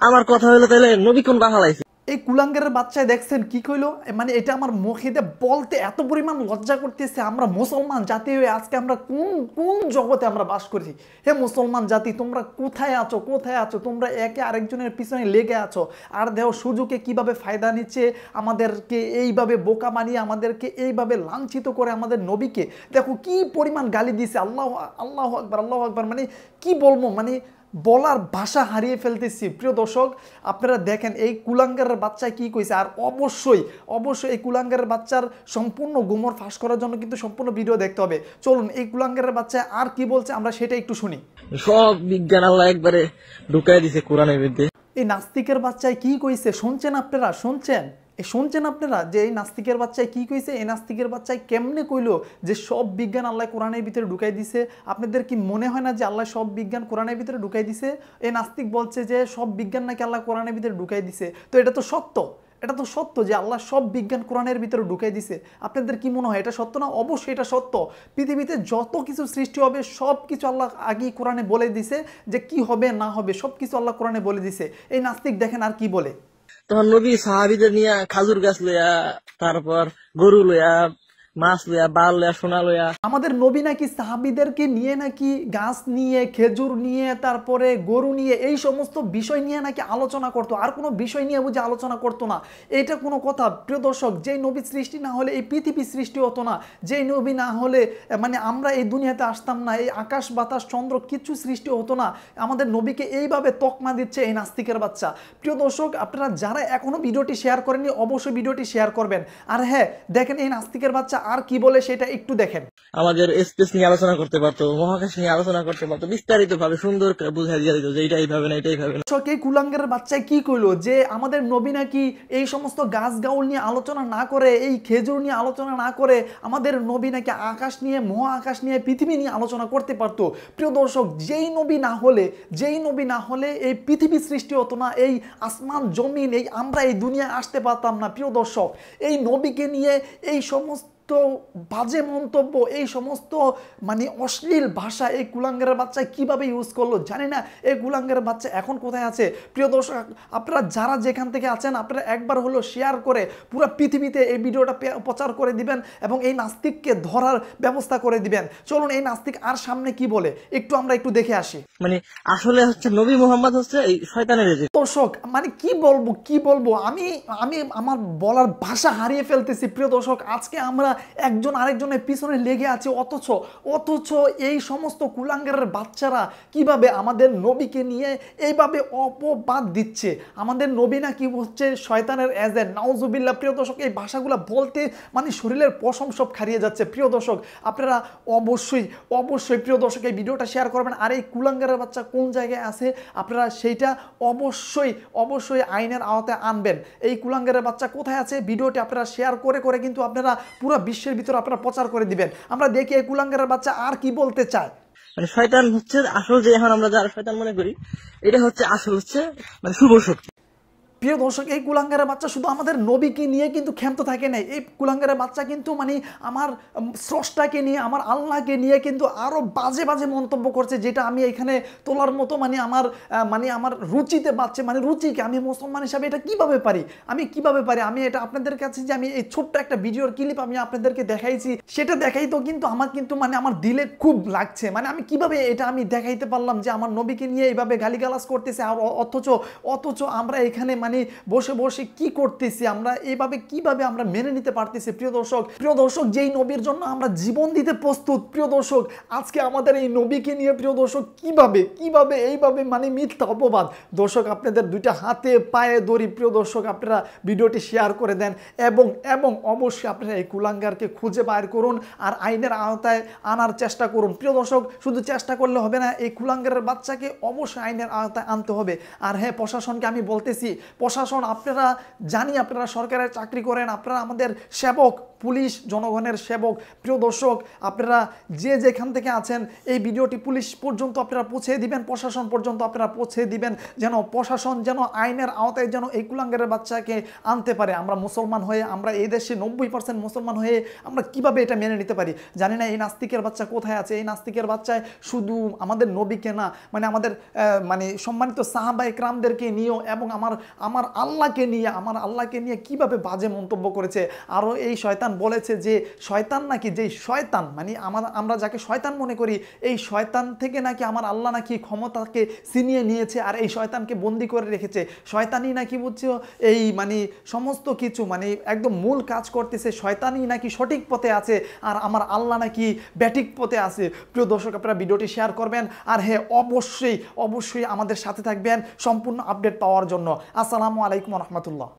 আমার কথা হলো তাহলে নবী কোন বাহা লাইছে? এই কুলাঙ্গারের বাচ্চায় দেখছেন কি কইলো, মানে এটা আমার মুখেতে বলতে এত পরিমাণ লজ্জা করতেছে। আমরা মুসলমান জাতি হয়ে আজকে আমরা কোন কোন জগতে আমরা বাস করছি? হে মুসলমান জাতি, তোমরা কোথায় আছো, কোথায় আছো? তোমরা একে আরেকজনের পিছনে লেগে আছো। আর দেখো সুযোগে কিভাবে ফায়দা নিচ্ছে, আমাদেরকে এইভাবে বোকা বানিয়ে আমাদেরকে এইভাবে লাঞ্ছিত করে আমাদের নবীকে দেখো কি পরিমাণ গালি দিছে। আল্লাহ আল্লাহ আকবার, আল্লাহ আকবার, মানে কি বলবো, মানে বলার ভাষা হারিয়ে ফেলতেছি। প্রিয় দর্শক, আপনারা দেখেন এই কুলাঙ্গারের বাচ্চায় কি কইছে। আর অবশ্যই অবশ্যই এই কুলাঙ্গারের বাচ্চার সম্পূর্ণ গুমর ফাঁস করার জন্য কিন্তু সম্পূর্ণ ভিডিও দেখতে হবে। চলুন এই কুলাঙ্গারের বাচ্চা আর কি বলছে আমরা সেটা একটু শুনি। সব বিজ্ঞান আল্লাহ একবারে ঢুকাই দিছে কোরআনের মধ্যে। এই নাস্তিকের বাচ্চায় কি কইছে শুনছেন আপনারা? শুনছেন আপনারা যে এই নাস্তিকের বাচ্চায় কি কইছে? এই নাস্তিকের বাচ্চায় কেমনে কইলো যে সব বিজ্ঞান আল্লাহ কোরআনের ভিতরে ঢুকাই দিছে? আপনাদের কি মনে হয় না যে আল্লাহ সব বিজ্ঞান কোরআনের ভিতরে ঢুকাই দিছে? এই নাস্তিক বলছে যে সব বিজ্ঞান নাকি আল্লাহ কোরআনের ভিতরে ঢুকাই দিছে। তো এটা তো সত্য, এটা তো সত্য যে আল্লাহ সব বিজ্ঞান কোরআনের ভিতরে ঢুকাই দিছে। আপনাদের কি মনে হয় এটা সত্য না? অবশ্যই এটা সত্য। পৃথিবীতে যত কিছু সৃষ্টি হবে সব কিছু আল্লাহ আগেই কোরআনে বলে দিছে যে কি হবে না হবে, সব কিছু আল্লাহ কোরআনে বলে দিছে। এই নাস্তিক দেখেন আর কি বলে। তখন নবী সাহাবীদের নিয়ে খাজুর গাছ লইয়া, তারপর গরু লইয়া, মাছ লইয়া, বাল লইয়া, সোনা লইয়া। আমাদের নবী নাকি সাহাবীদেরকে নিয়ে নাকি গাছ নিয়ে, খেজুর নিয়ে, তারপরে গরু নিয়ে, এই সমস্ত বিষয় নিয়ে নাকি আলোচনা করতো। আর কোনো বিষয় নিয়ে বুঝে আলোচনা করতো না। এটা কোনো কথা? প্রিয় দর্শক, যেই নবী সৃষ্টি না হলে এই পৃথিবী সৃষ্টি হতো না। যেই নবী না হলে মানে আমরা এই দুনিয়াতে আসতাম না। এই আকাশ বাতাস চন্দ্র কিচ্ছু সৃষ্টি হতো না। আমাদের নবীকে এইভাবে তকমা দিচ্ছে এই নাস্তিকের বাচ্চা। প্রিয় দর্শক, আপনারা যারা এখনো ভিডিওটি শেয়ার করেননি অবশ্যই ভিডিওটি শেয়ার করবেন। আর হ্যাঁ, দেখেন এই নাস্তিকের বাচ্চা আর কি বলে সেটা একটু দেখেন। আমাদের স্পেস নিয়ে আলোচনা করতে পারতো, মহাকাশ নিয়ে আলোচনা করতে পারতো, বিস্তারিত ভাবে সুন্দর করে বুঝাই দিয়ে দিত যে এইটাই ভাবে না, এটাই ভাবে না। এই কুলাঙ্গারের বাচ্চায় কি কইলো যে আমাদের নবী নাকি এই সমস্ত গাছ গাউল নিয়ে আলোচনা না করে, এই খেজুর নিয়ে আলোচনা না করে আমাদের নবী নাকি আকাশ নিয়ে, মহাকাশ নিয়ে, পৃথিবী নিয়ে আলোচনা করতে পারতো। প্রিয় দর্শক, যেই নবী না হলে এই পৃথিবী সৃষ্টি হতো না, এই আসমান জমিন, এই আমরা এই দুনিয়ায় আসতে পারতাম না। প্রিয় দর্শক, এই নবীকে নিয়ে এই সমস্ত বাজে মন্তব্য, এই সমস্ত মানে অশ্লীল ভাষা এই কুলাঙ্গারের বাচ্চা কিভাবে ইউজ করলো জানি না। এই কুলাঙ্গারের বাচ্চা এখন কোথায় আছে? প্রিয় দর্শক, আপনারা যারা যেখান থেকে আছেন আপনারা একবার হলো শেয়ার করে পুরো পৃথিবীতে এই ভিডিওটা প্রচার করে দিবেন এবং এই নাস্তিককে ধরার ব্যবস্থা করে দিবেন। চলুন এই নাস্তিক আর সামনে কি বলে আমরা একটু দেখে আসি। মানে আসলে হচ্ছে নবী মুহাম্মদ হচ্ছে এই শয়তানের এজেন্ট। দর্শক, মানে কি বলবো আমি আমার বলার ভাষা হারিয়ে ফেলতেছি। প্রিয় দর্শক, আজকে আমরা একজন আরেকজনের পিছনে লেগে আছে, অথচ এই সমস্ত কুলাঙ্গারের বাচ্চারা কিভাবে আমাদের নবীকে নিয়ে এইভাবে অপবাদ দিচ্ছে। আমাদের নবী নাকি হচ্ছে শয়তানের এজেন্ট, নাউজুবিল্লাহ। প্রিয় দর্শক, এই ভাষাগুলো বলতে মানে শরীরের পশম সব হারিয়ে যাচ্ছে। প্রিয় দর্শক, আপনারা অবশ্যই প্রিয় দর্শক এই ভিডিওটা শেয়ার করবেন। আর এই কুলাঙ্গারের বাচ্চা কোন জায়গায় আছে আপনারা সেইটা অবশ্যই আইনের আওতায় আনবেন। এই কুলাঙ্গারের বাচ্চা কোথায় আছে ভিডিওটি আপনারা শেয়ার করে কিন্তু আপনারা পুরো বিশ্বের ভিতরে আপনারা প্রচার করে দিবেন। আমরা দেখি এই কুলাঙ্গারের বাচ্চা আর কি বলতে চায়। মানে শয়তান হচ্ছে আসল, যে এখন আমরা যারা শয়তান মনে করি এটা হচ্ছে আসল হচ্ছে মানে শুভ শক্তি। প্রিয় দর্শক, এই কুলাঙ্গারের বাচ্চা শুধু আমাদের নবীকে নিয়ে কিন্তু ক্ষান্ত থাকে নাই। এই কুলাঙ্গারের বাচ্চা কিন্তু মানে আমার স্রষ্টাকে নিয়ে, আমার আল্লাহকে নিয়ে কিন্তু আরো বাজে মন্তব্য করছে, যেটা আমি এখানে তোলার মতো মানে আমার রুচিতে বাচ্চা, মানে রুচিকে আমি মুসলমান হিসাবে এটা কিভাবে পারি, আমি এটা আপনাদের কাছে যে আমি এই ছোট্ট একটা ভিডিওর ক্লিপ আমি আপনাদেরকে দেখাইছি, সেটা দেখাইতো কিন্তু আমার কিন্তু মানে আমার দিলে খুব লাগছে। মানে আমি কিভাবে এটা আমি দেখাইতে পারলাম যে আমার নবীকে নিয়ে এইভাবে গালিগালাজ করতেছে, আর অথচ আমরা এখানে মানে বসে কি করতেছি, আমরা এইভাবে কিভাবে আমরা মেনে নিতে পারতেছি। প্রিয় দর্শক, যেই নবীর জন্য আমরা জীবন দিতে প্রস্তুত, প্রিয় দর্শক, আজকে আমাদের এই নবীকে নিয়ে প্রিয় দর্শক কিভাবে এইভাবে মানে মিথ্যা অপবাদ। দর্শক, আপনাদের দুইটা হাতে পায়ে ধরি, প্রিয় দর্শক, আপনারা ভিডিওটি শেয়ার করে দেন এবং অবশ্যই আপনারা এই কুলাঙ্গারকে খুঁজে বাইর করুন আর আইনের আওতায় আনার চেষ্টা করুন। প্রিয় দর্শক, শুধু চেষ্টা করলে হবে না, এই কুলাঙ্গারের বাচ্চাকে অবশ্যই আইনের আওতায় আনতে হবে। আর হ্যাঁ, প্রশাসনকে আমি বলতেছি, প্রশাসন, আপনারা জানি আপনারা সরকারের চাকরি করেন, আপনারা আমাদের সেবক, পুলিশ জনগণের সেবক। প্রিয় দর্শক, আপনারা যে যেখান থেকে আছেন এই ভিডিওটি পুলিশ পর্যন্ত আপনারা পৌঁছে দিবেন, প্রশাসন পর্যন্ত আপনারা পৌঁছে দিবেন, যেন প্রশাসন যেন আইনের আওতায় যেন এই কুলাঙ্গারের বাচ্চাকে আনতে পারে। আমরা মুসলমান হয়ে, আমরা এই দেশে 90% মুসলমান হয়ে আমরা কিভাবে এটা মেনে নিতে পারি? জানি না এই নাস্তিকের বাচ্চা কোথায় আছে। এই নাস্তিকের বাচ্চায় শুধু আমাদের নবীকে না, মানে আমাদের মানে সম্মানিত সাহাবা একরামদেরকে নিয়েও এবং আমার আল্লাহকে নিয়ে কিভাবে বাজে মন্তব্য করেছে। আরও এই শয়তান বলেছে যে শয়তান নাকি, যেই শয়তান মানে আমরা যাকে শয়তান মনে করি, এই শয়তান থেকে নাকি আমার আল্লাহ নাকি ক্ষমতাকে ছিনিয়ে নিয়েছে আর এই শয়তানকে বন্দি করে রেখেছে। শয়তানই নাকি বুঝছো এই মানে সমস্ত কিছু মানে একদম মূল কাজ করতেছে, শয়তানই নাকি সঠিক পথে আছে আর আমার আল্লাহ নাকি ব্যাঠিক পথে আছে। প্রিয় দর্শক, আপনারা ভিডিওটি শেয়ার করবেন আর হ্যাঁ অবশ্যই আমাদের সাথে থাকবেন সম্পূর্ণ আপডেট পাওয়ার জন্য। আসসালামু আলাইকুম রহমতুল্লাহ।